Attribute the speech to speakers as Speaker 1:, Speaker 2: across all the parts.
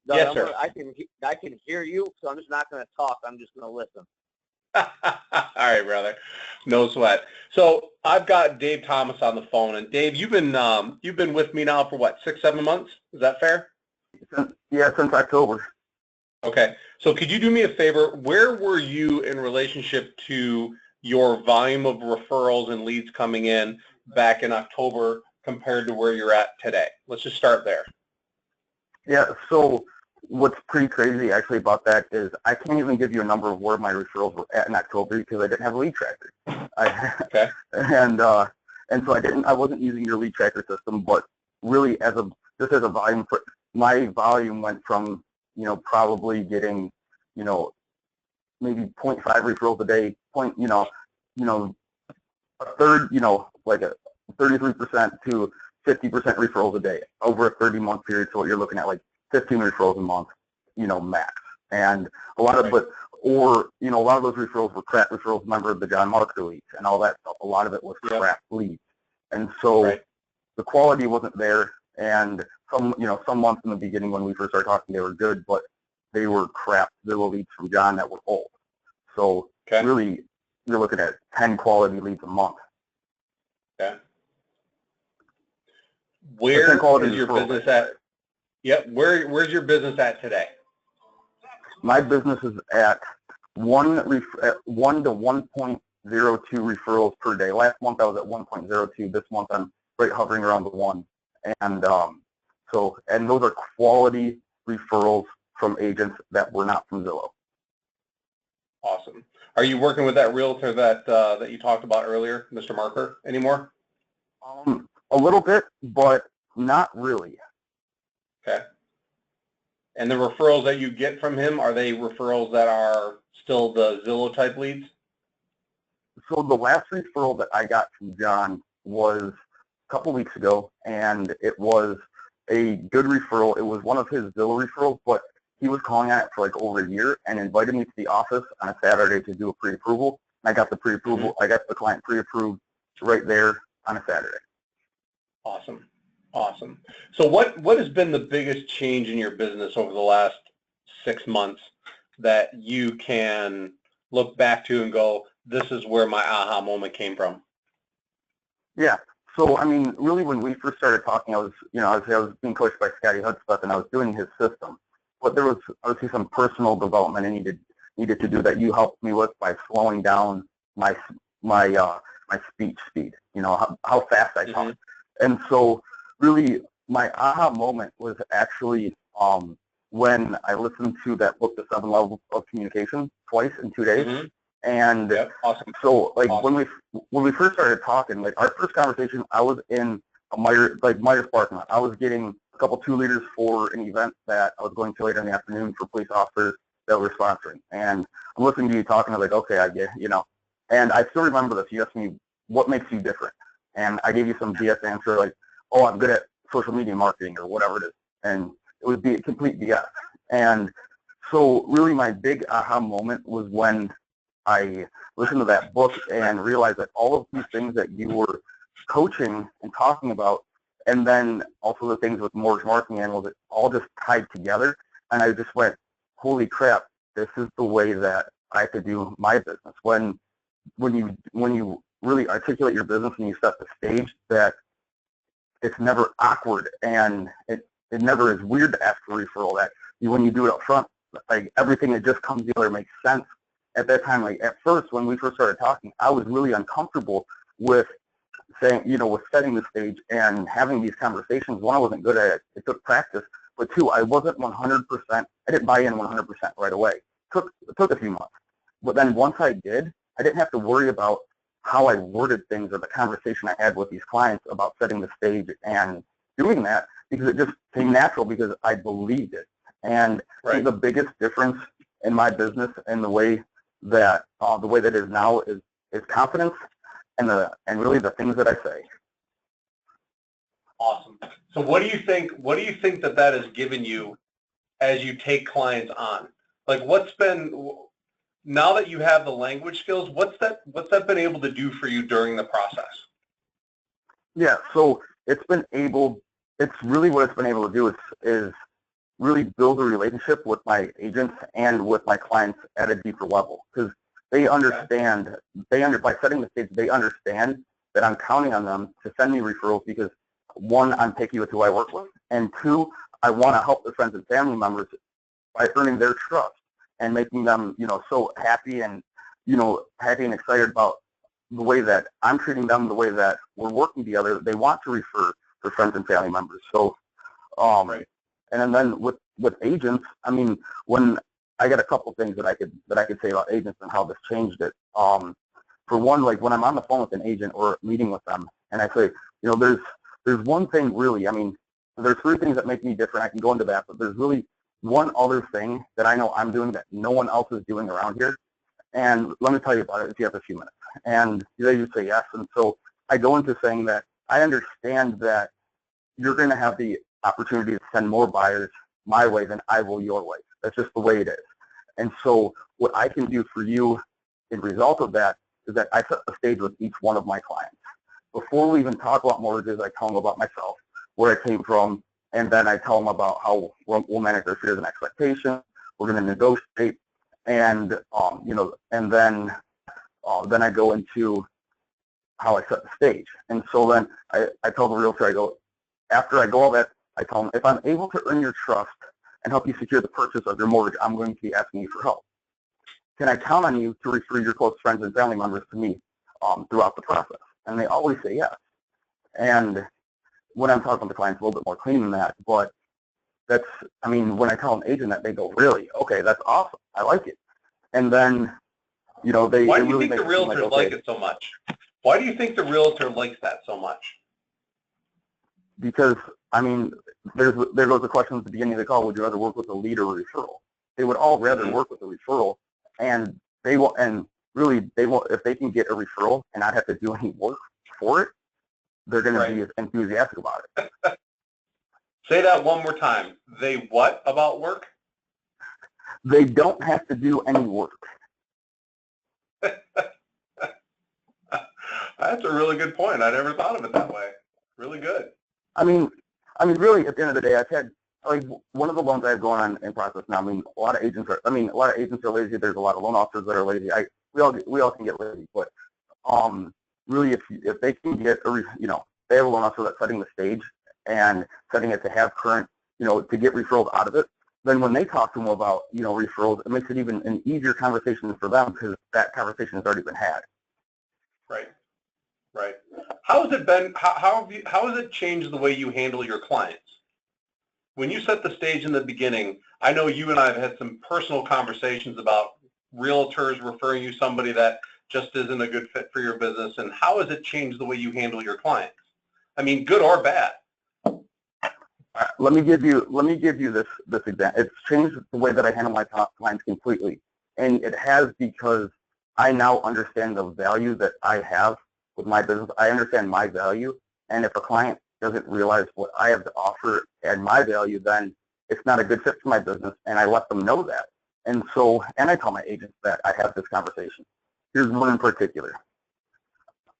Speaker 1: Doug,
Speaker 2: Yes, sir.
Speaker 1: I can hear you, so I'm just not going to talk. I'm just going to listen.
Speaker 2: All right, brother. No sweat. So I've got Dave Thomas on the phone, and Dave, you've been with me now for what, 6, 7 months? Is that fair?
Speaker 3: Since October.
Speaker 2: Okay. So could you do me a favor? Where were you in relationship to your volume of referrals and leads coming in back in October compared to where you're at today? Let's just start there.
Speaker 3: Yeah, so what's pretty crazy actually about that is I can't even give you a number of where my referrals were at in October because I didn't have a lead tracker.
Speaker 2: Okay.
Speaker 3: And so I wasn't using your lead tracker system, but really just as a volume, my volume went from, probably getting, maybe 0.5 referrals a day, a third, like a 33% to 50% referrals a day over a 30-month period. So you're looking at like 15 referrals a month, max. And a lot of, a lot of those referrals were crap referrals, remember the John Marker leads and all that stuff. A lot of it was crap leads. And so the quality wasn't there. And some months in the beginning when we first started talking, they were good, but they were crap Zillow leads from John that were old. So really, you're looking at 10 quality leads a month.
Speaker 2: Okay. Where is your business at? Yep. Where's your business at today?
Speaker 3: My business is at 1 to 1.02 referrals per day. Last month I was at 1.02. This month I'm right hovering around the 1. And and those are quality referrals from agents that were not from Zillow.
Speaker 2: Awesome. Are you working with that realtor that you talked about earlier, Mr. Marker, anymore?
Speaker 3: A little bit, but not really.
Speaker 2: Okay. And the referrals that you get from him, are they referrals that are still the Zillow type leads?
Speaker 3: So the last referral that I got from John was a couple weeks ago, and it was a good referral. It was one of his Zillow referrals, but he was calling on it for like over a year and invited me to the office on a Saturday to do a pre-approval. I got the pre-approval. I got the client pre-approved right there on a Saturday.
Speaker 2: Awesome. Awesome. So what has been the biggest change in your business over the last 6 months that you can look back to and go, this is where my aha moment came from?
Speaker 3: Yeah. So, I mean, really when we first started talking, I was being coached by Scotty Hudspeth and I was doing his system. But there was obviously some personal development I needed to do that you helped me with by slowing down my speech speed, how fast I talk. And so really my aha moment was actually when I listened to that book, The 7 Levels of Communication, twice in 2 days. And
Speaker 2: awesome.
Speaker 3: So like when we first started talking, like our first conversation, I was in a Myers parking lot. I was getting a couple 2-liters for an event that I was going to later in the afternoon for police officers that were sponsoring. And I'm listening to you talking, I'm like, okay, I get, and I still remember this. You asked me, what makes you different? And I gave you some BS answer like, oh, I'm good at social media marketing or whatever it is. And it would be a complete BS. And so really my big aha moment was when I listened to that book and realized that all of these things that you were coaching and talking about, and then also the things with mortgage marketing animals, it all just tied together. And I just went, holy crap, this is the way that I could do my business. When you really articulate your business and you set the stage, that it's never awkward and it never is weird to ask for a referral. That when you do it up front, like everything that just comes together makes sense. At that time, like at first, when we first started talking, I was really uncomfortable with saying, with setting the stage and having these conversations. One, I wasn't good at it. It took practice. But two, I wasn't 100%. I didn't buy in 100% right away. It took a few months. But then once I did, I didn't have to worry about how I worded things or the conversation I had with these clients about setting the stage and doing that, because it just came natural because I believed it. And I think the biggest difference in my business and the way that it is now is confidence and really the things that I say.
Speaker 2: Awesome. So what do you think that has given you as you take clients on? Like now that you have the language skills, what's that been able to do for you during the process?
Speaker 3: Yeah, so it's really what it's been able to do is really build a relationship with my agents and with my clients at a deeper level, because they understand, by setting the stage, they understand that I'm counting on them to send me referrals because, one, I'm picky with who I work with, and two, I want to help their friends and family members by earning their trust and making them, so happy and, happy and excited about the way that I'm treating them, the way that we're working together. They want to refer their friends and family members. So,
Speaker 2: Right.
Speaker 3: and then with agents, I mean, when I got a couple things that I could say about agents and how this changed it. For one, like when I'm on the phone with an agent or meeting with them, and I say, there's one thing really. I mean, there's three things that make me different. I can go into that, but there's really one other thing that I know I'm doing that no one else is doing around here. And let me tell you about it if you have a few minutes. And they just say yes. And so I go into saying that I understand that you're going to have the opportunity to send more buyers my way than I will your way. That's just the way it is. And so what I can do for you in result of that is that I set the stage with each one of my clients. Before we even talk about mortgages, I tell them about myself, where I came from, and then I tell them about how we'll manage their fears and expectations. We're going to negotiate, and and then I go into how I set the stage. And so then I tell the realtor, after I go all that, I tell them, if I'm able to earn your trust and help you secure the purchase of your mortgage, I'm going to be asking you for help. Can I count on you to refer your close friends and family members to me throughout the process? And they always say yes. And when I'm talking to clients, a little bit more clean than that, but when I tell an agent that, they go, really? Okay, that's awesome. I like it. And then,
Speaker 2: Why do you think the realtors like it so much? Why do you think the realtor likes that so much?
Speaker 3: Because, there goes the question at the beginning of the call, would you rather work with a lead or a referral? They would all rather work with a referral, and they will, and really, they will, if they can get a referral and not have to do any work for it, they're going to be enthusiastic about it.
Speaker 2: Say that one more time. They what about work?
Speaker 3: They don't have to do any work.
Speaker 2: That's a really good point. I never thought of it that way. Really good.
Speaker 3: Really, at the end of the day, I've had, one of the loans I have going on in process now. A lot of agents are lazy. There's a lot of loan officers that are lazy. We all can get lazy, but really, if they can get they have a loan officer that's setting the stage and setting it to have current, to get referrals out of it. Then when they talk to them about, referrals, it makes it even an easier conversation for them because that conversation has already been had.
Speaker 2: Right. How has it been? How has it changed the way you handle your clients? When you set the stage in the beginning, I know you and I have had some personal conversations about realtors referring you somebody that just isn't a good fit for your business, and how has it changed the way you handle your clients? Good or bad?
Speaker 3: Let me give you this example. It's changed the way that I handle my clients completely, and it has because I now understand the value that I have with my business. I understand my value, and if a client doesn't realize what I have to offer and my value, then it's not a good fit for my business, and I let them know that. And I tell my agents that I have this conversation. Here's one in particular.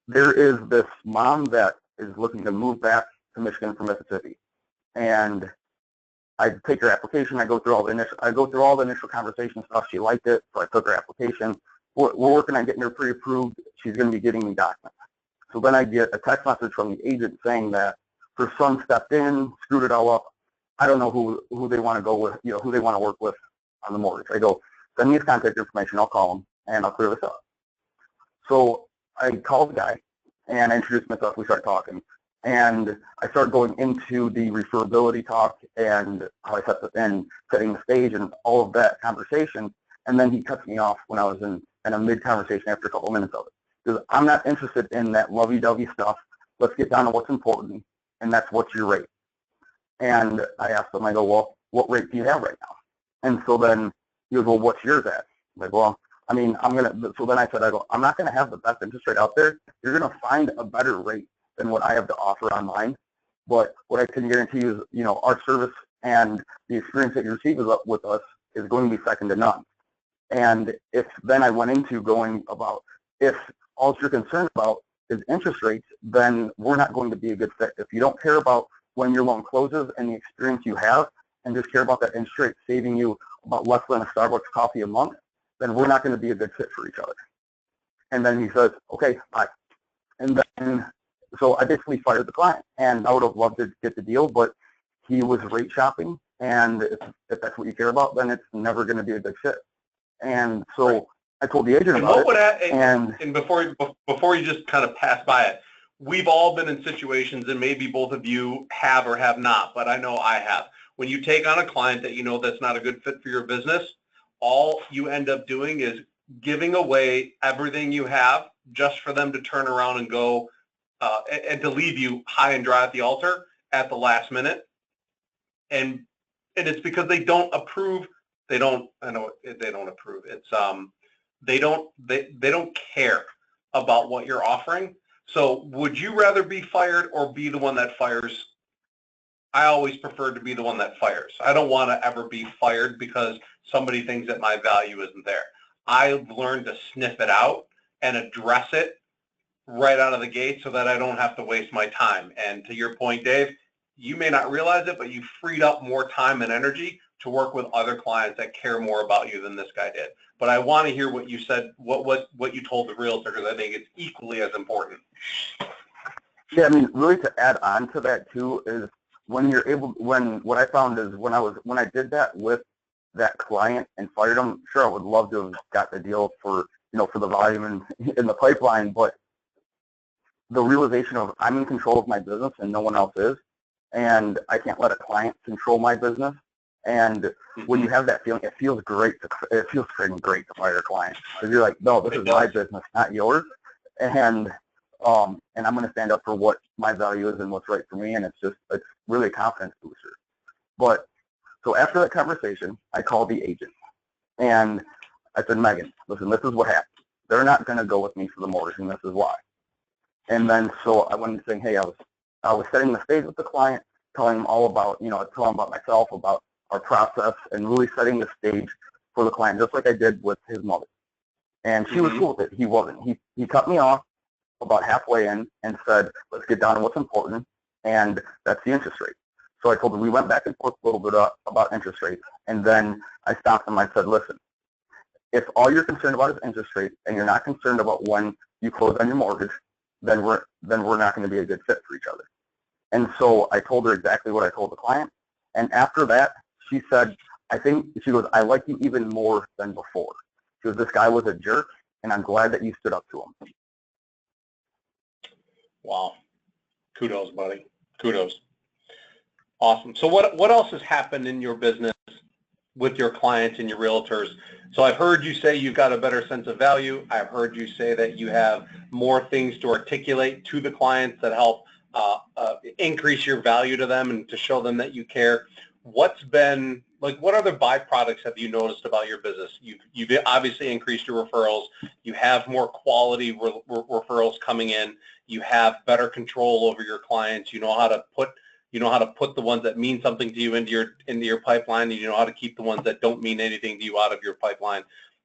Speaker 3: There is this mom that is looking to move back to Michigan from Mississippi, and I take her application. I go through all the initial conversation stuff. She liked it, so I took her application. We're working on getting her pre-approved. She's going to be getting me documents. So then I get a text message from the agent saying that her son stepped in, screwed it all up. I don't know who they want to go with, who they want to work with on the mortgage. I go, send me his contact information. I'll call him and I'll clear this up. So I call the guy and I introduce myself. We start talking, and I start going into the referability talk and how I setting the stage and all of that conversation. And then he cuts me off when I was in a mid-conversation after a couple of minutes of it. Because I'm not interested in that lovey-dovey stuff. Let's get down to what's important, and that's what's your rate. And I asked him, I go, well, what rate do you have right now? And so then he goes, well, what's yours at? I'm like, well, so then I said, I'm not going to have the best interest rate out there. You're going to find a better rate than what I have to offer online. But what I can guarantee you is, our service and the experience that you receive with us is going to be second to none. And then I went into going about, if all you're concerned about is interest rates, then we're not going to be a good fit. If you don't care about when your loan closes and the experience you have, and just care about that interest rate saving you about less than a Starbucks coffee a month, then we're not going to be a good fit for each other. And then he says, okay, bye. And then, so I basically fired the client, and I would have loved to get the deal, but he was rate shopping, and if that's what you care about, then it's never going to be a good fit. And so I told the agent about it.
Speaker 2: And before you just kind of pass by it, we've all been in situations, and maybe both of you have or have not, but I know I have. When you take on a client that you know that's not a good fit for your business, all you end up doing is giving away everything you have just for them to turn around and go and to leave you high and dry at the altar at the last minute. And it's because they don't approve. They don't approve. It's they don't care about what you're offering. So would you rather be fired or be the one that fires? I always prefer to be the one that fires. I don't want to ever be fired because somebody thinks that my value isn't there. I've learned to sniff it out and address it right out of the gate so that I don't have to waste my time. And to your point, Dave, you may not realize it, but you freed up more time and energy to work with other clients that care more about you than this guy did. But I want to hear what you said, what you told the realtor, because I think it's equally as important.
Speaker 3: Yeah, I mean, really to add on to that too is what I found is when I did that with that client and fired him, sure, I would love to have got the deal for the volume in the pipeline, but the realization of I'm in control of my business and no one else is, and I can't let a client control my business. And when you have that feeling, it feels great. It feels freaking great to fire a client because you're like, no, this is my business, not yours, and I'm going to stand up for what my value is and what's right for me, and it's really a confidence booster. But so after that conversation, I called the agent, and I said, Megan, listen, this is what happened. They're not going to go with me for the mortgage, and this is why. And then so I went and saying, hey, I was setting the stage with the client, telling them all about, telling them about myself, about our process, and really setting the stage for the client, just like I did with his mother. And she was cool with it. He wasn't. He cut me off about halfway in and said, let's get down to what's important, and that's the interest rate. So I told him, we went back and forth a little bit about interest rates, and then I stopped him. I said, listen, if all you're concerned about is interest rates and you're not concerned about when you close on your mortgage, then we're not going to be a good fit for each other. And so I told her exactly what I told the client, and after that, she said, she goes, I like you even more than before. She goes, this guy was a jerk, and I'm glad that you stood up to him.
Speaker 2: Wow. Kudos, buddy. Kudos. Awesome. So what else has happened in your business with your clients and your realtors? So I've heard you say you've got a better sense of value. I've heard you say that you have more things to articulate to the clients that help increase your value to them and to show them that you care. What other byproducts have you noticed about your business? You've obviously increased your referrals. You have more quality referrals coming in. You have better control over your clients. You know how to put the ones that mean something to you into your pipeline, and you know how to keep the ones that don't mean anything to you out of your pipeline.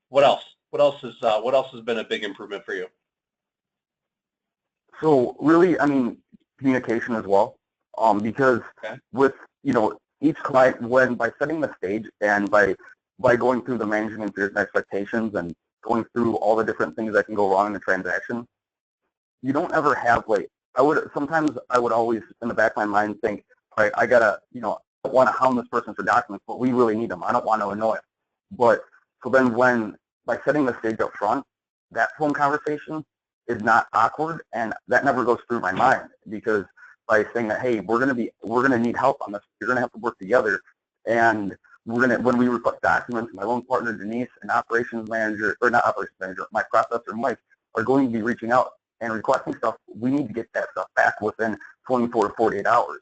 Speaker 2: What else? What else has been a big improvement for you?
Speaker 3: So really, I mean, communication as well, because with each client, by setting the stage and by going through the management fears and expectations and going through all the different things that can go wrong in the transaction, you don't ever have I would always in the back of my mind think, all right, I gotta, I want to hound this person for documents, but we really need them. I don't want to annoy him. But so then by setting the stage up front, that phone conversation is not awkward, and that never goes through my mind, because by saying that, hey, we're gonna need help on this. You're gonna have to work together, and when we request documents, my loan partner Denise and my processor Mike are going to be reaching out and requesting stuff. We need to get that stuff back within 24 to 48 hours.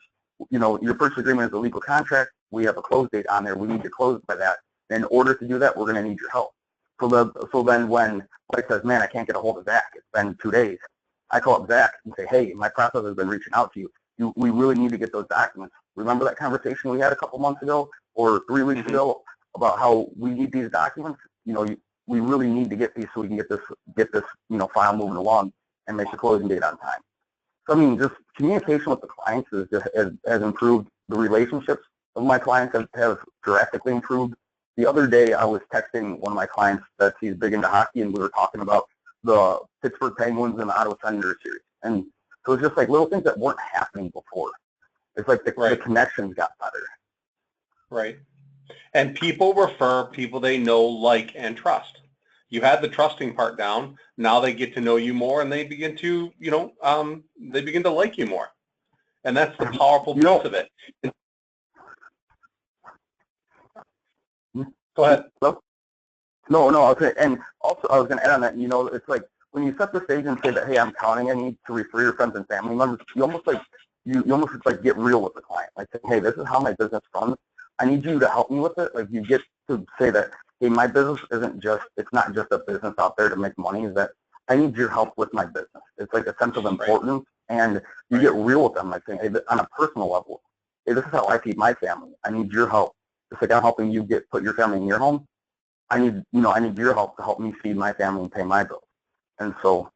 Speaker 3: Your purchase agreement is a legal contract. We have a close date on there. We need to close by that. In order to do that, we're going to need your help. So then when Mike says, man, I can't get a hold of Zach, it's been 2 days, I call up Zach and say, hey, my processor has been reaching out to you. We really need to get those documents. Remember that conversation we had a couple months ago or 3 weeks ago about how we need these documents? We really need to get these so we can get this file moving along and make the closing date on time. So I mean, just communication with the clients has improved the relationships of my clients have drastically improved. The other day, I was texting one of my clients that he's big into hockey, and we were talking about the Pittsburgh Penguins and the Ottawa Senators series. And so it's just like little things that weren't happening before. It's like the connections got better.
Speaker 2: Right. And people refer people they know, like, and trust. You had the trusting part down. Now they get to know you more, and they begin to, they begin to like you more. And that's the powerful piece of it. Go ahead.
Speaker 3: No, I was gonna, and also I was going to add on that, it's like when you set the stage and say that, hey, I'm counting on you to refer your friends and family members, you almost like get real with the client. Like, hey, this is how my business runs. I need you to help me with it. Like, you get to say that, hey, my business it's not just a business out there to make money. Is that I need your help with my business. It's like a sense of importance, and you get real with them. Like saying, hey, on a personal level, hey, this is how I feed my family. I need your help. Just like I'm helping you put your family in your home. I need your help to help me feed my family and pay my bills. And so,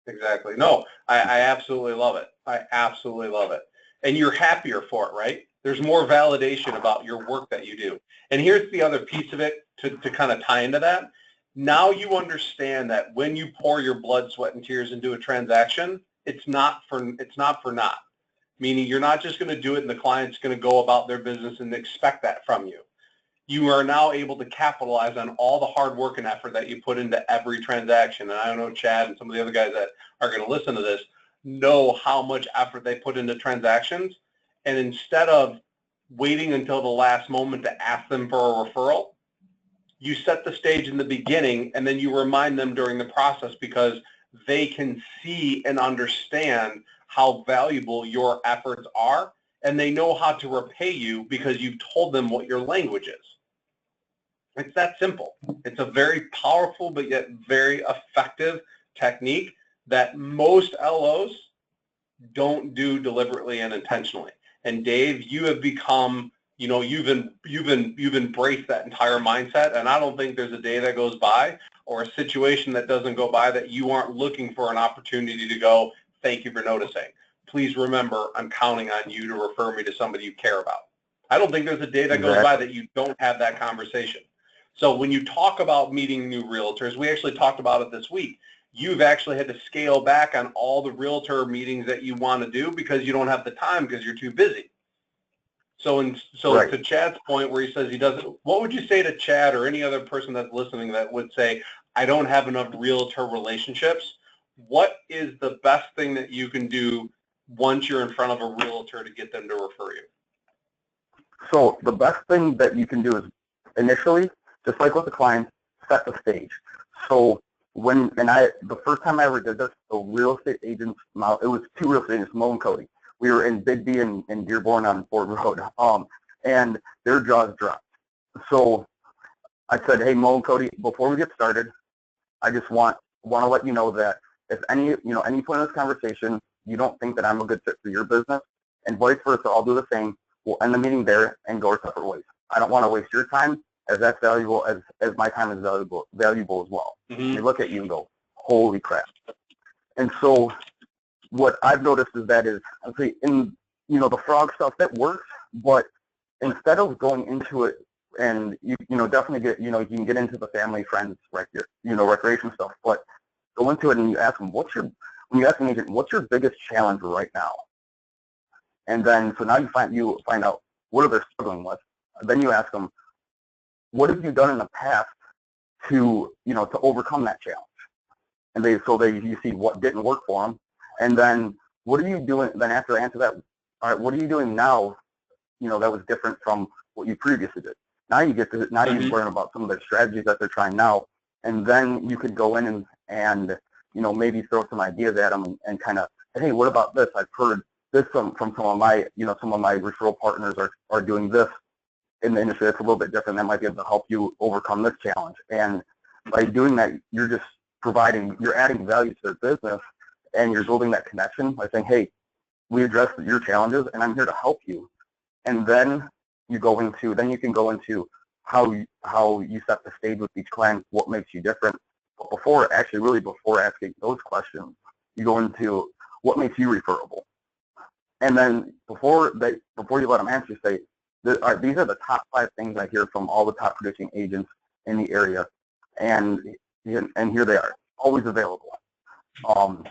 Speaker 2: Exactly. No, I absolutely love it. I absolutely love it. And you're happier for it, right? There's more validation about your work that you do. And here's the other piece of it to kind of tie into that. Now you understand that when you pour your blood, sweat, and tears into a transaction, it's not for naught. Meaning you're not just going to do it and the client's going to go about their business and expect that from you. You are now able to capitalize on all the hard work and effort that you put into every transaction. And I know Chad and some of the other guys that are going to listen to this know how much effort they put into transactions. And instead of waiting until the last moment to ask them for a referral, you set the stage in the beginning, and then you remind them during the process, because they can see and understand how valuable your efforts are, and they know how to repay you because you've told them what your language is. It's that simple. It's a very powerful but yet very effective technique that most LOs don't do deliberately and intentionally. And Dave, you have become, you've embraced that entire mindset, and I don't think there's a day that goes by or a situation that doesn't go by that you aren't looking for an opportunity to go, thank you for noticing. Please remember, I'm counting on you to refer me to somebody you care about. I don't think there's a day that goes by that you don't have that conversation. So when you talk about meeting new realtors, we actually talked about it this week. You've actually had to scale back on all the realtor meetings that you want to do because you don't have the time because you're too busy. So to Chad's point where he says he doesn't, what would you say to Chad or any other person that's listening that would say, I don't have enough realtor relationships? What is the best thing that you can do once you're in front of a realtor to get them to refer you?
Speaker 3: So the best thing that you can do is initially, just like with the client, set the stage. So the first time I ever did this, the real estate agents, it was two real estate agents, Mo and Cody. We were in Bigby and Dearborn on Ford Road, and their jaws dropped. So I said, hey, Mo and Cody, before we get started, I just want to let you know that if any point in this conversation, you don't think that I'm a good fit for your business, and vice versa, I'll do the same. We'll end the meeting there and go our separate ways. I don't want to waste your time, as that's valuable as my time is valuable as well.
Speaker 2: Mm-hmm.
Speaker 3: They look at you and go, holy crap. And so what I've noticed is I'd say in the frog stuff, that works, but instead of going into it, and you definitely get you can get into the family, friends, recreation stuff, but go into it and you ask them, when you ask an agent, what's your biggest challenge right now? And then so now you find out what are they struggling with. Then you ask them, what have you done in the past to overcome that challenge? And you see what didn't work for them, and then what are you doing? Then after I answer that, all right, what are you doing now? That was different from what you previously did. Now you learn about some of their strategies that they're trying now, and then you could go in and maybe throw some ideas at them and kind of, hey, what about this? I've heard this from some of my referral partners are doing this in the industry that's a little bit different, that might be able to help you overcome this challenge. And by doing that, you're adding value to their business, and you're building that connection by saying, hey, we addressed your challenges and I'm here to help you. And then you can go into how you set the stage with each client, what makes you different. But before asking those questions, you go into what makes you referable. And then before you let them answer, say, all right, these are the top 5 things I hear from all the top producing agents in the area, and here they are, always available.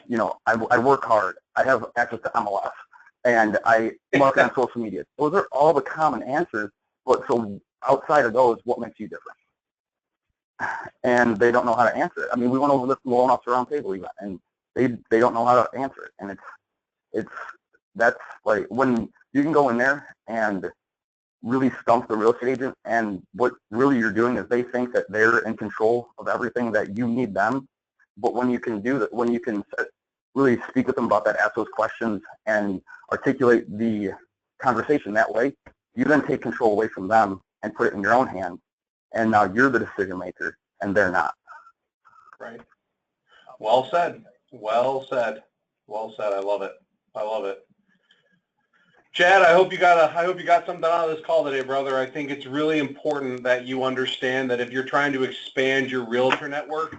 Speaker 3: You know, I work hard. I have access to MLS, and I market on social media. Those are all the common answers. But so outside of those, what makes you different? And they don't know how to answer it. I mean, we went over this loan officer roundtable event, and they don't know how to answer it. And that's like when you can go in there and really stump the real estate agent, and what really you're doing is they think that they're in control of everything, that you need them. But when you can do that, when you can really speak with them about that, ask those questions, and articulate the conversation that way, you then take control away from them and put it in your own hands, and now you're the decision maker, and they're not.
Speaker 2: Right. Well said. Well said. Well said. I love it. I love it. Chad, I hope you got something out of this call today, brother. I think it's really important that you understand that if you're trying to expand your realtor network,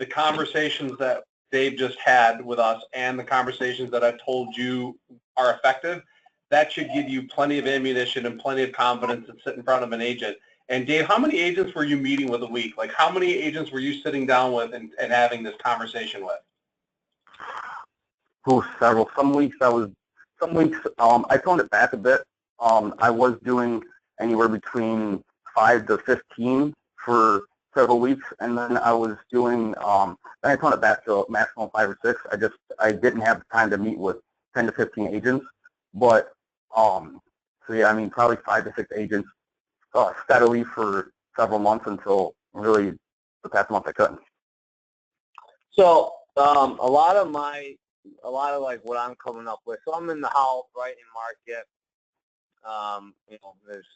Speaker 2: the conversations that Dave just had with us and the conversations that I've told you are effective, that should give you plenty of ammunition and plenty of confidence to sit in front of an agent. And Dave, how many agents were you meeting with a week? Like, how many agents were you sitting down with and having this conversation with?
Speaker 3: Oh, several. Some weeks I toned it back a bit. I was doing anywhere between 5 to 15 for several weeks, and then I was doing, then I toned it back to a maximum 5 or 6. I didn't have the time to meet with 10 to 15 agents, but, so yeah, I mean, probably 5 to 6 agents steadily for several months until really the past month I couldn't.
Speaker 1: So a lot of like what I'm coming up with. So I'm in the house, right in market. You know, there's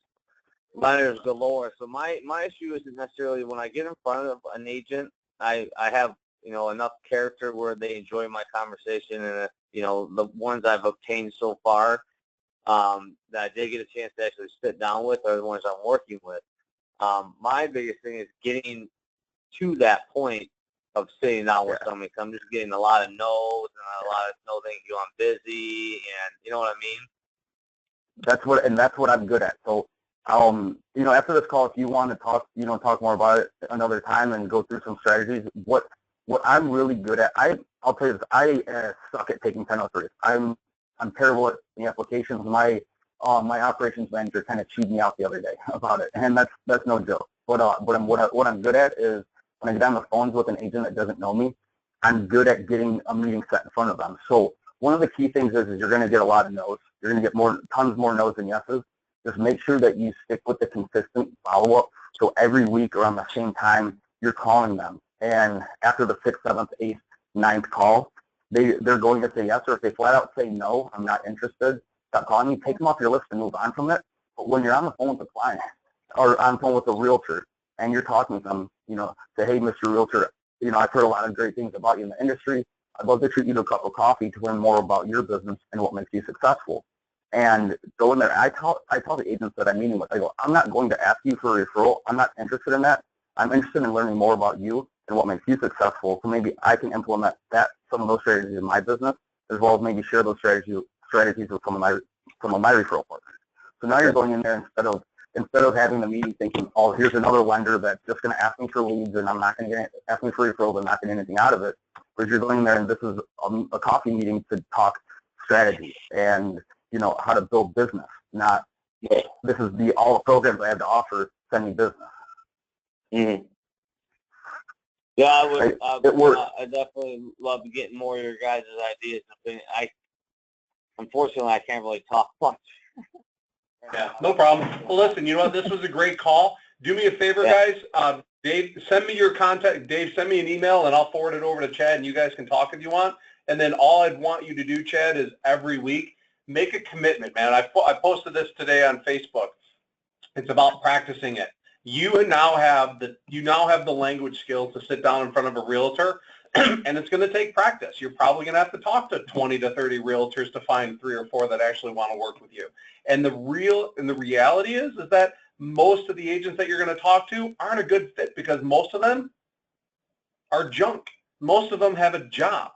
Speaker 1: lenders galore. So my issue isn't necessarily when I get in front of an agent, I have, you know, enough character where they enjoy my conversation, and you know, the ones I've obtained so far that I did get a chance to actually sit down with are the ones I'm working with. My biggest thing is getting to that point of sitting down with somebody. I'm just getting a lot of no's and a lot of no thank you, I'm busy, and you know what I mean?
Speaker 3: That's what I'm good at. So, you know, after this call, if you want to talk more about it another time and go through some strategies, what I'm really good at, I'll tell you this, I suck at taking 1003s. I'm terrible at the applications. My operations manager kind of chewed me out the other day about it, and that's no joke. But what I'm good at is when I get on the phones with an agent that doesn't know me, I'm good at getting a meeting set in front of them. So one of the key things is you're going to get a lot of no's. You're going to get tons more no's than yeses. Just make sure that you stick with the consistent follow-up. So every week around the same time, you're calling them. And after the 6th, 7th, 8th, 9th call, they're going to say yes, or if they flat out say no, I'm not interested, stop calling me, take them off your list and move on from it. But when you're on the phone with a client or on the phone with a realtor and you're talking to them, you know, say, hey, Mr. Realtor, you know, I've heard a lot of great things about you in the industry. I'd love to treat you to a cup of coffee to learn more about your business and what makes you successful. And go in there. I tell the agents that I'm meeting with, I go, I'm not going to ask you for a referral. I'm not interested in that. I'm interested in learning more about you and what makes you successful. So maybe I can implement some of those strategies in my business, as well as maybe share those strategies with some of my referral partners. So now you're going in there instead of having the meeting thinking, oh, here's another lender that's just going to ask me for leads and I'm not going to ask me for referrals. I'm not going to get anything out of it. Whereas you're going there and this is a coffee meeting to talk strategy and, you know, how to build business, not this is all the programs I have to offer, send me business.
Speaker 1: Mm-hmm. Yeah, I definitely love getting more of your guys' ideas. Unfortunately, I can't really talk much.
Speaker 2: Yeah, no problem. Well, listen, you know what? This was a great call. Do me a favor, guys. Dave, send me your contact. Dave, send me an email, and I'll forward it over to Chad, and you guys can talk if you want. And then all I'd want you to do, Chad, is every week, make a commitment, man. I posted this today on Facebook. It's about practicing it. You now have the language skills to sit down in front of a realtor, and it's going to take practice. You're probably going to have to talk to 20 to 30 realtors to find 3 or 4 that actually want to work with you. And the reality is that most of the agents that you're going to talk to aren't a good fit because most of them are junk. Most of them have a job.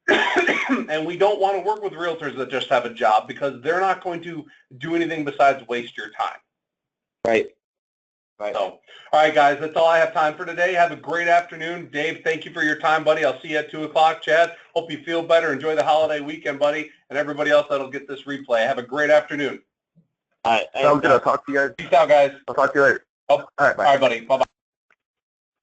Speaker 2: And we don't want to work with realtors that just have a job because they're not going to do anything besides waste your time.
Speaker 1: Right. Right.
Speaker 2: So, all right, guys, that's all I have time for today. Have a great afternoon. Dave, thank you for your time, buddy. I'll see you at 2 o'clock. Chad, hope you feel better. Enjoy the holiday weekend, buddy, and everybody else that'll get this replay. Have a great afternoon.
Speaker 1: All right.
Speaker 3: Sounds good. I'll talk to you guys.
Speaker 2: Peace out, guys.
Speaker 3: I'll talk to you later.
Speaker 2: Oh,
Speaker 3: all right, bye.
Speaker 2: All right, buddy. Bye-bye.